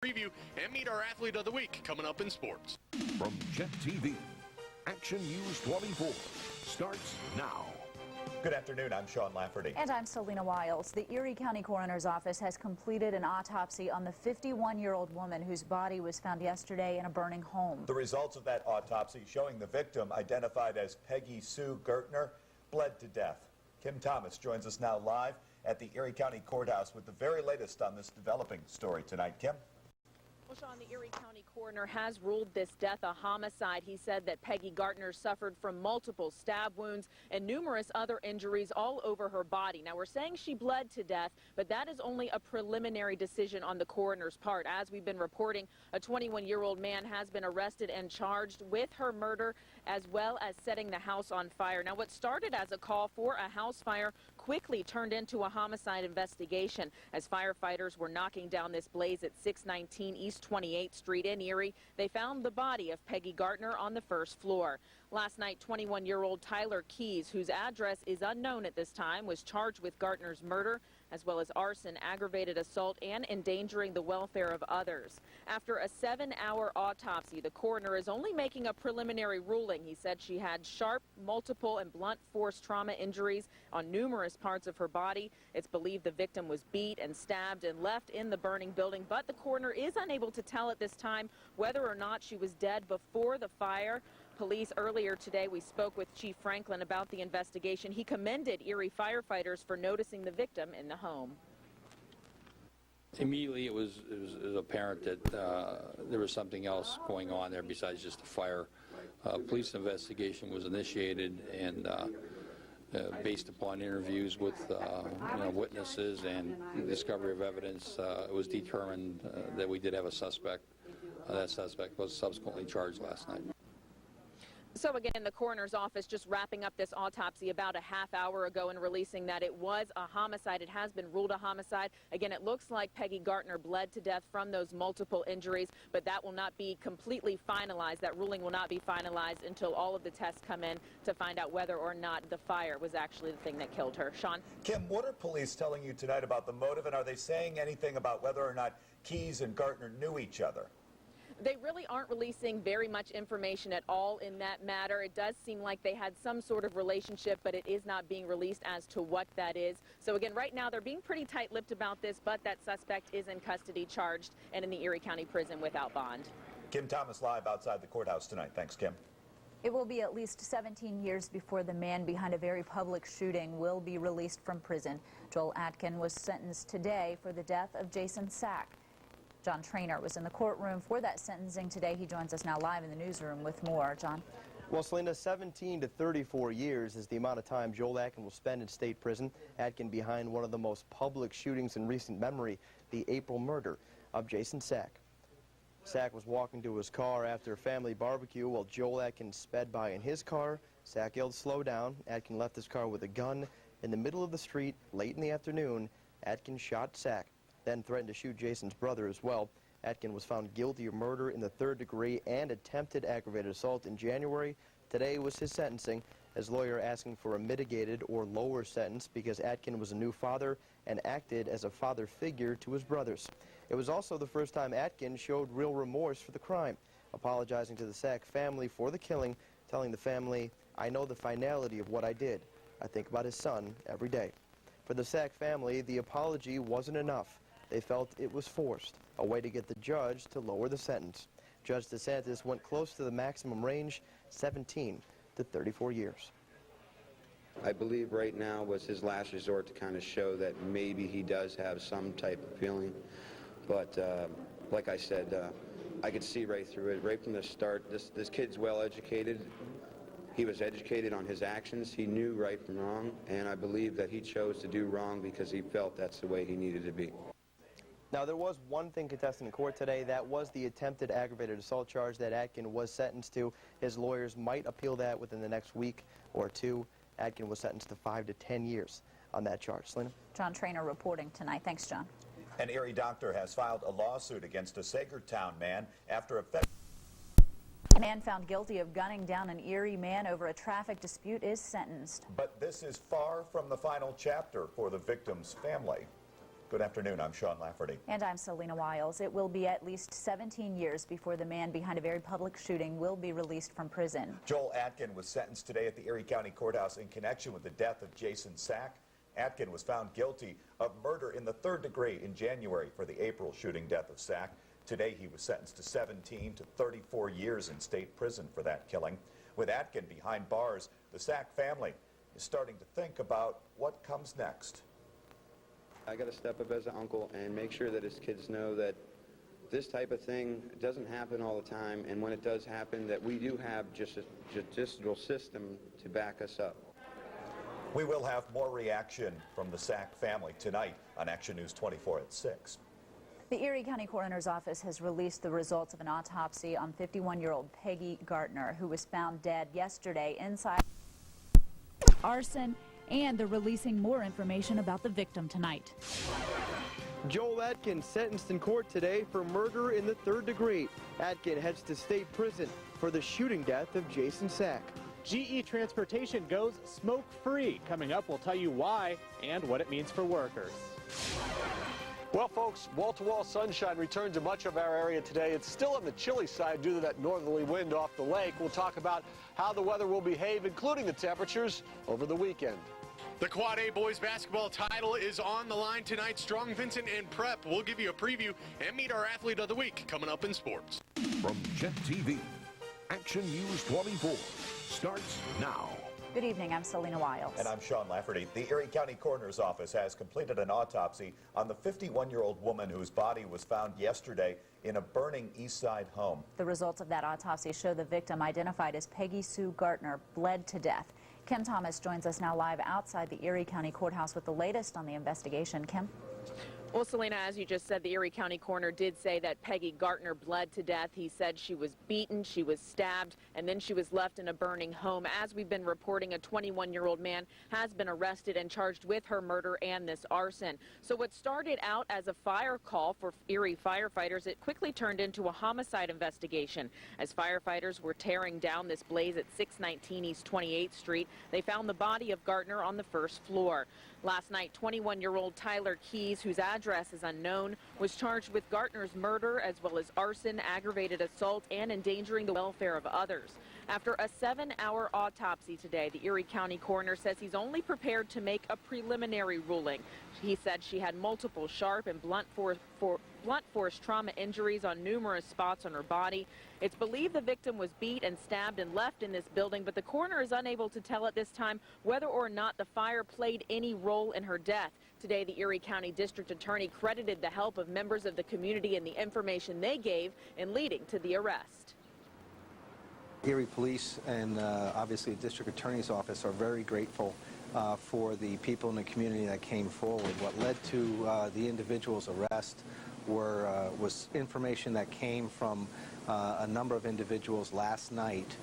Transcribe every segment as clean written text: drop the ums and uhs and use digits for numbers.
Preview and meet our athlete of the week coming up in sports. From Jet TV, Action News 24 starts now. Good afternoon, I'm Sean Lafferty. And I'm Selena Wiles. The Erie County Coroner's Office has completed an autopsy on the 51-year-old woman whose body was found yesterday in a burning home. The results of that autopsy showing the victim, identified as Peggy Sue Gertner, bled to death. Kim Thomas joins us now live at the Erie County Courthouse with the very latest on this developing story tonight. Kim? Well, Sean, the Erie County coroner has ruled this death a homicide. He said that Peggy Gertner suffered from multiple stab wounds and numerous other injuries all over her body. Now, we're saying she bled to death, but that is only a preliminary decision on the coroner's part. As we've been reporting, a 21-year-old man has been arrested and charged with her murder as well as setting the house on fire. Now, what started as a call for a house fire quickly turned into a homicide investigation as firefighters were knocking down this blaze at 619 East 28th Street in Erie. They found the body of Peggy Gertner on the first floor. Last night, 21-year-old Tyler Keys, whose address is unknown at this time, was charged with Gertner's murder, as well as arson, aggravated assault, and endangering the welfare of others. After a 7-hour autopsy, the coroner is only making a preliminary ruling. He said she had sharp, multiple, and blunt force trauma injuries on numerous parts of her body. It's believed the victim was beat and stabbed and left in the burning building, but the coroner is unable to tell at this time whether or not she was dead before the fire. Police earlier today, we spoke with Chief Franklin about the investigation. He commended Erie firefighters for noticing the victim in the home. Immediately, it was apparent that there was something else going on there besides just a fire. Police investigation was initiated, and based upon interviews with witnesses and discovery of evidence, it was determined that we did have a suspect. That suspect was subsequently charged last night. So again, the coroner's office just wrapping up this autopsy about a half hour ago and releasing that it was a homicide. It has been ruled a homicide. Again, it looks like Peggy Gertner bled to death from those multiple injuries, but that will not be completely finalized. That ruling will not be finalized until all of the tests come in to find out whether or not the fire was actually the thing that killed her. Sean? Kim, what are police telling you tonight about the motive, and are they saying anything about whether or not Keys and Gertner knew each other? They really aren't releasing very much information at all in that matter. It does seem like they had some sort of relationship, but it is not being released as to what that is. So again, right now they're being pretty tight-lipped about this, but that suspect is in custody, charged, and in the Erie County Prison without bond. Kim Thomas live outside the courthouse tonight. Thanks, Kim. It will be at least 17 years before the man behind a very public shooting will be released from prison. Joel Atkin was sentenced today for the death of Jason Sack. John Trainer was in the courtroom for that sentencing today. He joins us now live in the newsroom with more. John? Well, Selena, 17 to 34 years is the amount of time Joel Atkin will spend in state prison. Atkin behind one of the most public shootings in recent memory, the April murder of Jason Sack. Sack was walking to his car after a family barbecue while Joel Atkin sped by in his car. Sack yelled, "Slow down." Atkin left his car with a gun in the middle of the street late in the afternoon. Atkin shot Sack, then threatened to shoot Jason's brother as well. Atkin was found guilty of murder in the 3rd degree and attempted aggravated assault in January. Today was his sentencing, his lawyer asking for a mitigated or lower sentence because Atkin was a new father and acted as a father figure to his brothers. It was also the first time Atkin showed real remorse for the crime, apologizing to the Sack family for the killing, telling the family, "I know the finality of what I did. I think about his son every day." For the Sack family, the apology wasn't enough. They felt it was forced, a way to get the judge to lower the sentence. Judge DeSantis went close to the maximum range, 17 to 34 years. I believe right now was his last resort to kind of show that maybe he does have some type of feeling. But like I said, I could see right through it, right from the start. This kid's well educated. He was educated on his actions. He knew right from wrong, and I believe that he chose to do wrong because he felt that's the way he needed to be. Now, there was one thing contested in court today. That was the attempted aggravated assault charge that Atkin was sentenced to. His lawyers might appeal that within the next week or two. Atkin was sentenced to 5 to 10 years on that charge. Selena? John Trainer reporting tonight. Thanks, John. An Erie doctor has filed a lawsuit against a Sagertown man after a man found guilty of gunning down an Erie man over a traffic dispute is sentenced. But this is far from the final chapter for the victim's family. Good afternoon. I'm Sean Lafferty. And I'm Selena Wiles. It will be at least 17 years before the man behind a very public shooting will be released from prison. Joel Atkin was sentenced today at the Erie County Courthouse in connection with the death of Jason Sack. Atkin was found guilty of murder in the 3rd degree in January for the April shooting death of Sack. Today he was sentenced to 17 to 34 years in state prison for that killing. With Atkin behind bars, the Sack family is starting to think about what comes next. I got to step up as an uncle and make sure that his kids know that this type of thing doesn't happen all the time, and when it does happen, that we do have just a judicial system to back us up. We will have more reaction from the Sack family tonight on Action News 24 at 6. The Erie County Coroner's Office has released the results of an autopsy on 51-year-old Peggy Gartner, who was found dead yesterday inside arson, and they're releasing more information about the victim tonight. Joel Atkin sentenced in court today for murder in the 3rd degree. Atkin heads to state prison for the shooting death of Jason Sack. GE Transportation goes smoke-free. Coming up, we'll tell you why and what it means for workers. Well, folks, wall-to-wall sunshine returned to much of our area today. It's still on the chilly side due to that northerly wind off the lake. We'll talk about how the weather will behave, including the temperatures, over the weekend. The Quad A boys basketball title is on the line tonight. Strong Vincent and Prep will give you a preview and meet our athlete of the week coming up in sports. From Jet TV, Action News 24 starts now. Good evening, I'm Selena Wiles. And I'm Sean Lafferty. The Erie County Coroner's Office has completed an autopsy on the 51-year-old woman whose body was found yesterday in a burning East Side home. The results of that autopsy show the victim, identified as Peggy Sue Gartner, bled to death. Kim Thomas joins us now live outside the Erie County Courthouse with the latest on the investigation. Kim? Well, Selena, as you just said, the Erie County coroner did say that Peggy Gartner bled to death. He said she was beaten, she was stabbed, and then she was left in a burning home. As we've been reporting, a 21-year-old man has been arrested and charged with her murder and this arson. So what started out as a fire call for Erie firefighters, it quickly turned into a homicide investigation. As firefighters were tearing down this blaze at 619 East 28th Street, they found the body of Gartner on the 1st floor. Last night, 21-year-old Tyler Keys, whose address is unknown, was charged with Gartner's murder as well as arson, aggravated assault, and endangering the welfare of others. After a 7-hour autopsy today, the Erie County coroner says he's only prepared to make a preliminary ruling. He said she had multiple sharp and blunt force trauma injuries on numerous spots on her body. It's believed the victim was beat and stabbed and left in this building, but the coroner is unable to tell at this time whether or not the fire played any role in her death. Today, the Erie County District Attorney credited the help of members of the community and the information they gave in leading to the arrest. Erie Police and obviously the District Attorney's Office are very grateful for the people in the community that came forward. What led to the individual's arrest was information that came from a number of individuals last night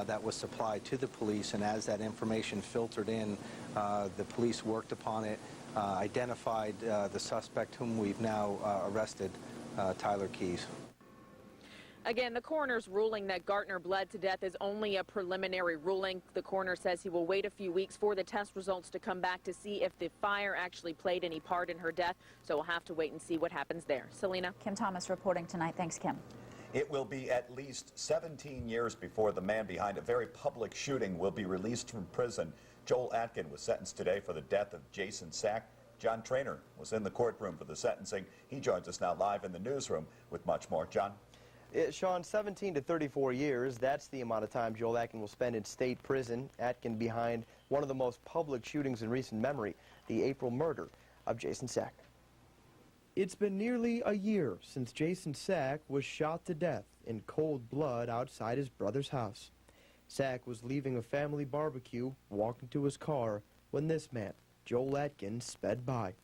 that was supplied to the police, and as that information filtered in, the police worked upon it, identified the suspect whom we've now arrested, Tyler Keys. Again, the coroner's ruling that Gartner bled to death is only a preliminary ruling. The coroner says he will wait a few weeks for the test results to come back to see if the fire actually played any part in her death. So we'll have to wait and see what happens there. Selena? Kim Thomas reporting tonight. Thanks, Kim. It will be at least 17 years before the man behind a very public shooting will be released from prison. Joel Atkin was sentenced today for the death of Jason Sack. John Trainer was in the courtroom for the sentencing. He joins us now live in the newsroom with much more. John? Sean, 17 to 34 years, that's the amount of time Joel Atkin will spend in state prison. Atkin behind one of the most public shootings in recent memory, the April murder of Jason Sack. It's been nearly a year since Jason Sack was shot to death in cold blood outside his brother's house. Sack was leaving a family barbecue, walking to his car, when this man, Joel Atkin, sped by.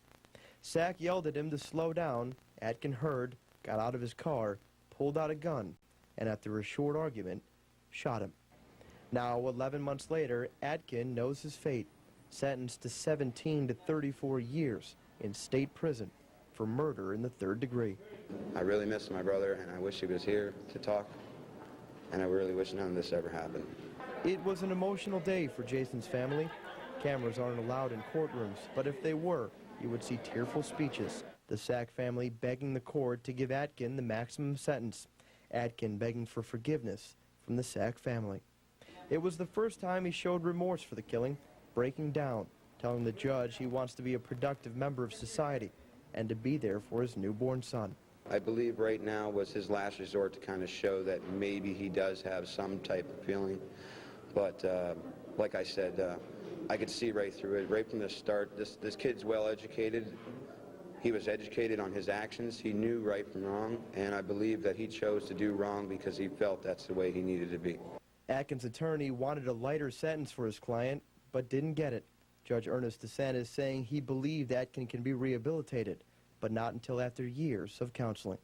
Sack yelled at him to slow down. Atkin heard, got out of his car, pulled out a gun, and after a short argument, shot him. Now, 11 months later, Atkin knows his fate, sentenced to 17 to 34 years in state prison for murder in the 3rd degree. I really miss my brother, and I wish he was here to talk, and I really wish none of this ever happened. It was an emotional day for Jason's family. Cameras aren't allowed in courtrooms, but if they were, you would see tearful speeches The Sack family begging the court to give Atkin the maximum sentence. Atkin begging for forgiveness from the Sack family. It was the first time he showed remorse for the killing, breaking down, telling the judge he wants to be a productive member of society and to be there for his newborn son. I believe right now was his last resort to kind of show that maybe he does have some type of feeling. But like I said, I could see right through it, right from the start. This kid's well educated. He was educated on his actions. He knew right from wrong, and I believe that he chose to do wrong because he felt that's the way he needed to be. Atkin's attorney wanted a lighter sentence for his client, but didn't get it. Judge Ernest DeSantis saying he believed Atkin can be rehabilitated, but not until after years of counseling.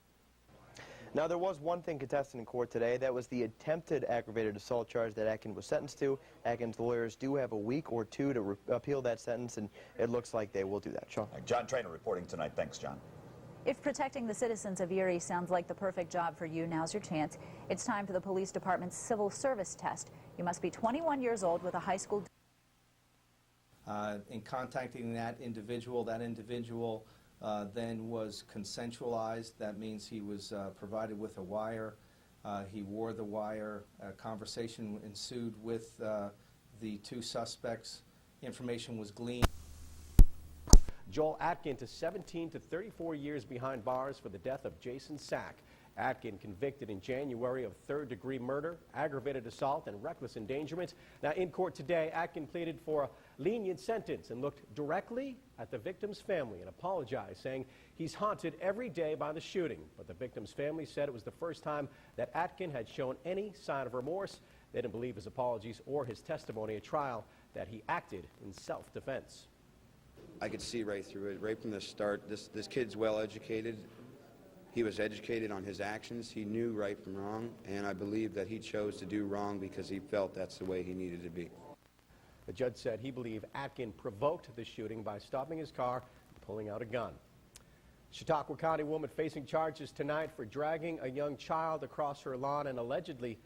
Now, there was one thing contested in court today. That was the attempted aggravated assault charge that Atkin was sentenced to. Atkin's lawyers do have a week or two to appeal that sentence, and it looks like they will do that. Sean. John Trainer reporting tonight. Thanks, John. If protecting the citizens of Erie sounds like the perfect job for you, now's your chance. It's time for the police department's civil service test. You must be 21 years old with a high school. In contacting that individual then was consensualized. That means he was provided with a wire. He wore the wire. A conversation ensued with the two suspects. Information was gleaned. Joel Atkin to 17 to 34 years behind bars for the death of Jason Sack. Atkin convicted in January of third-degree murder, aggravated assault, and reckless endangerment. Now, in court today, Atkin pleaded for a lenient sentence and looked directly at the victim's family and apologized, saying he's haunted every day by the shooting. But the victim's family said it was the first time that Atkin had shown any sign of remorse. They didn't believe his apologies or his testimony at trial that he acted in self-defense. I could see right through it, right from the start. This kid's well educated. He was educated on his actions. He knew right from wrong, and I believe that he chose to do wrong because he felt that's the way he needed to be. The judge said he believed Atkin provoked the shooting by stopping his car and pulling out a gun. Chautauqua County woman facing charges tonight for dragging a young child across her lawn and allegedly